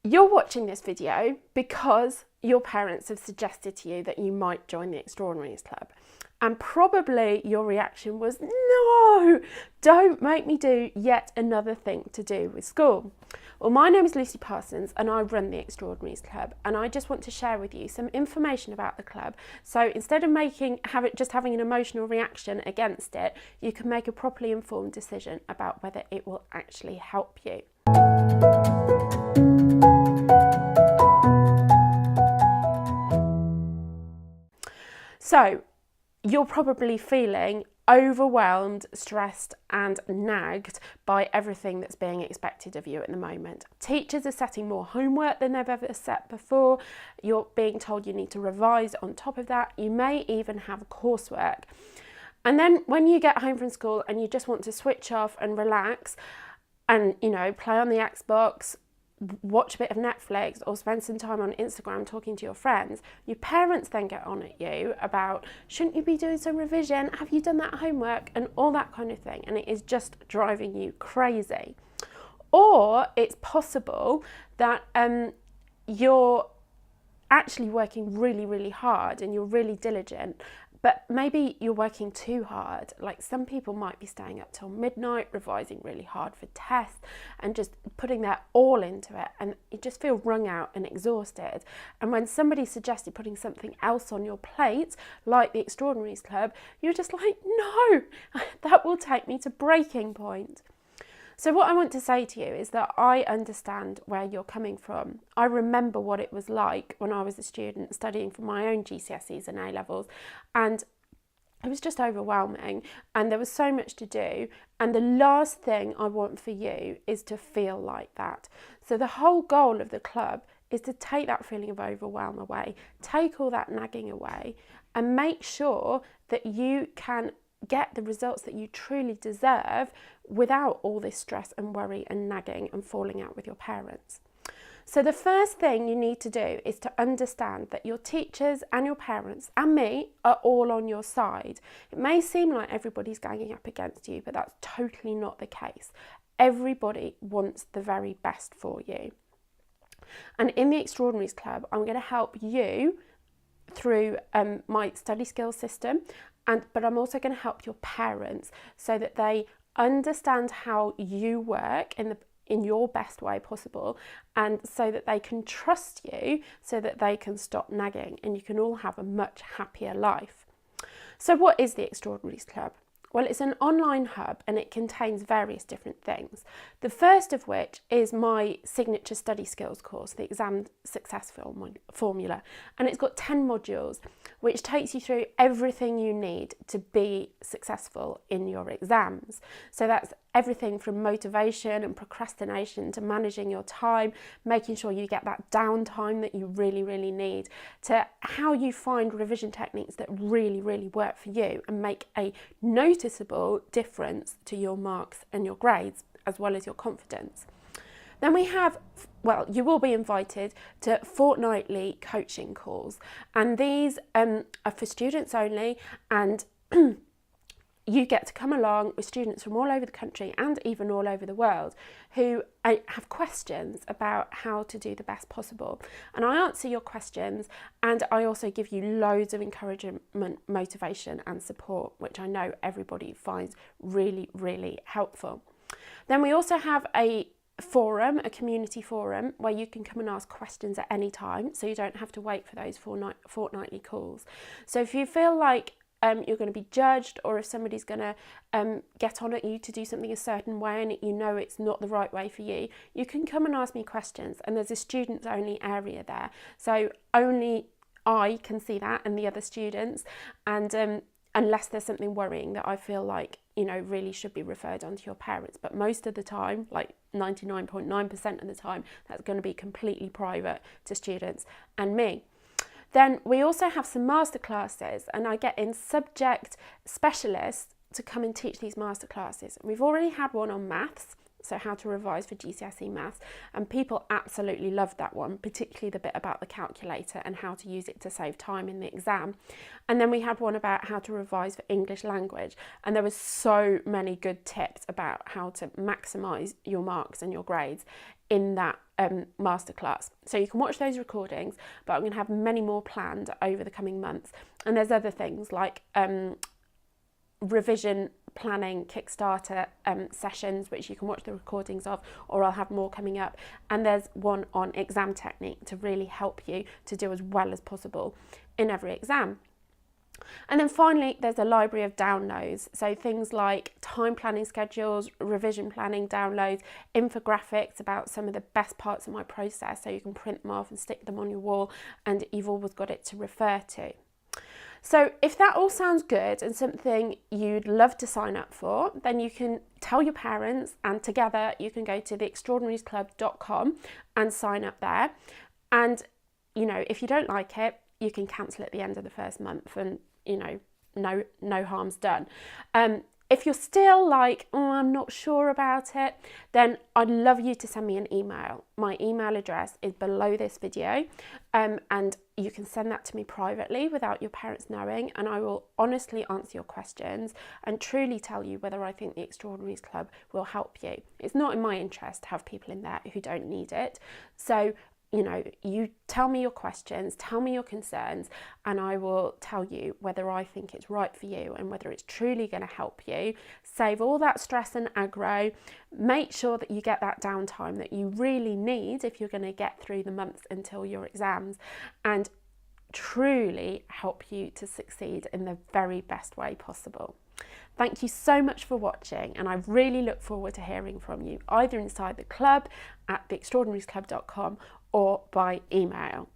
You're watching this video because your parents have suggested to you that you might join the Extraordinaries Club. And probably your reaction was, no, don't make me do yet another thing to do with school. Well, my name is Lucy Parsons and I run the Extraordinaries Club, and I just want to share with you some information about the club. So instead of having an emotional reaction against it, you can make a properly informed decision about whether it will actually help you. So you're probably feeling overwhelmed, stressed and nagged by everything that's being expected of you at the moment. Teachers are setting more homework than they've ever set before. You're being told you need to revise on top of that. You may even have coursework. And then when you get home from school and you just want to switch off and relax and, play on the Xbox, watch a bit of Netflix or spend some time on Instagram talking to your friends, your parents then get on at you about, shouldn't you be doing some revision? Have you done that homework? And all that kind of thing. And it is just driving you crazy. Or it's possible that you're actually working really, really hard and you're really diligent, but maybe you're working too hard. Like some people might be staying up till midnight, revising really hard for tests and just putting their all into it, and you just feel wrung out and exhausted. And when somebody suggested putting something else on your plate, like the Extraordinaries Club, you're just like, no, that will take me to breaking point. So what I want to say to you is that I understand where you're coming from. I remember what it was like when I was a student studying for my own GCSEs and A Levels, and it was just overwhelming and there was so much to do, and the last thing I want for you is to feel like that. So the whole goal of the club is to take that feeling of overwhelm away, take all that nagging away, and make sure that you can get the results that you truly deserve without all this stress and worry and nagging and falling out with your parents. So the first thing you need to do is to understand that your teachers and your parents and me are all on your side. It may seem like everybody's ganging up against you, but that's totally not the case. Everybody wants the very best for you. And in the Extraordinaries Club, I'm going to help you through my study skills system, but I'm also going to help your parents so that they understand how you work in your best way possible, and so that they can trust you, so that they can stop nagging and you can all have a much happier life. So what is the Extraordinaries Club? Well, it's an online hub and it contains various different things. The first of which is my signature study skills course, the Exam Success Formula. And it's got 10 modules, which takes you through everything you need to be successful in your exams. So that's everything from motivation and procrastination to managing your time, making sure you get that downtime that you really, really need, to how you find revision techniques that really, really work for you and make a noticeable difference to your marks and your grades, as well as your confidence. Then we have, you will be invited to fortnightly coaching calls, and these are for students only, and you get to come along with students from all over the country and even all over the world who have questions about how to do the best possible. And I answer your questions, and I also give you loads of encouragement, motivation and support, which I know everybody finds really, really helpful. Then we also have a forum, a community forum, where you can come and ask questions at any time, so you don't have to wait for those fortnightly calls. So if you feel like you're going to be judged, or if somebody's going to get on at you to do something a certain way and you know it's not the right way for you, you can come and ask me questions, and there's a students only area there, so only I can see that and the other students, and unless there's something worrying that I feel like really should be referred on to your parents. But most of the time, like 99.9% of the time, that's going to be completely private to students and me. Then we also have some masterclasses, and I get in subject specialists to come and teach these masterclasses. We've already had one on maths, so how to revise for GCSE maths, and people absolutely loved that one, particularly the bit about the calculator and how to use it to save time in the exam. And then we had one about how to revise for English language, and there was so many good tips about how to maximise your marks and your grades in that masterclass. So you can watch those recordings, but I'm going to have many more planned over the coming months. And there's other things like revision planning Kickstarter sessions, which you can watch the recordings of, or I'll have more coming up. And there's one on exam technique to really help you to do as well as possible in every exam. And then finally, there's a library of downloads. So things like time planning schedules, revision planning downloads, infographics about some of the best parts of my process, so you can print them off and stick them on your wall, and you've always got it to refer to. So if that all sounds good and something you'd love to sign up for, then you can tell your parents, and together you can go to theextraordinariesclub.com and sign up there. And, you know, if you don't like it, you can cancel at the end of the first month, and, you know, no harm's done. If you're still like, oh, I'm not sure about it, then I'd love you to send me an email. My email address is below this video, and you can send that to me privately without your parents knowing, and I will honestly answer your questions and truly tell you whether I think the Extraordinaries Club will help you. It's not in my interest to have people in there who don't need it. So, you know, you tell me your questions, tell me your concerns, and I will tell you whether I think it's right for you and whether it's truly going to help you. Save all that stress and aggro. Make sure that you get that downtime that you really need if you're going to get through the months until your exams, and truly help you to succeed in the very best way possible. Thank you so much for watching, and I really look forward to hearing from you, either inside the club at theextraordinariesclub.com or by email.